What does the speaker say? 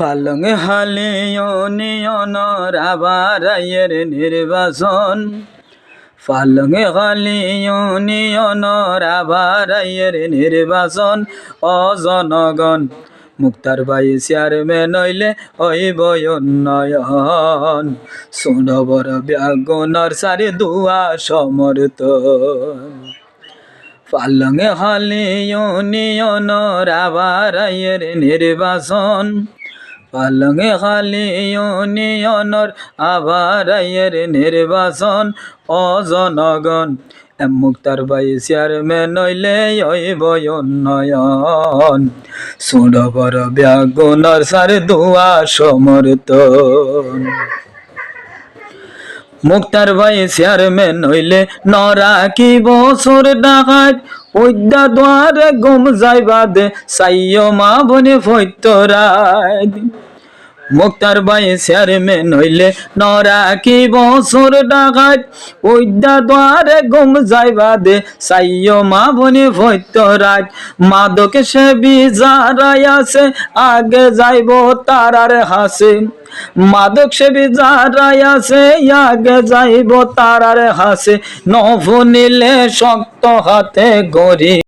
ফালং হালে ইউনিয়নের আবার আইয়ের নির্বাচন। ফালং হালে ইউনিয়নের আবার আইয়ের নির্বাচন। ও জনগণ মুক্তার ভাই চেয়ারম্যান হইলে হইব উন্নয়ন। শুনো বড় ব্যাগুনের সারি দুয়া সমর্থন। ফালং হালে ইউনিয়নের আবার আইয়ের নির্বাচন। ফালং হালে ইউনিয়নের আবার আইয়ের নির্বাচন। ও জনগণ মুক্তার ভাই চেয়ারম্যান হইলে হইব উন্নয়ন। শুনো বড় ব্যাগুনের সারি দুয়া সমর্থন। মুক্তার ভাই চেয়ারম্যান হইলে নরা কি বছর ডাকাত পদ্মা দ্বারে গুম যাইবা দে সাইয় মা বনে ফৈতরাত। মুক্তার ভাই চেয়ারম্যান হইলে নরা কি বছর ডাকাত পদ্মা দ্বারে গুম যাইবা দে সাইয় মা বনে ফৈতরাত। মাদক সেবী যারাই আছে আগে যাইব তারার হাসে। মাদক সেবী যারাই আছে আগে যাইব তারার হাসে। নভ নিলে শক্ত হাতে গড়ি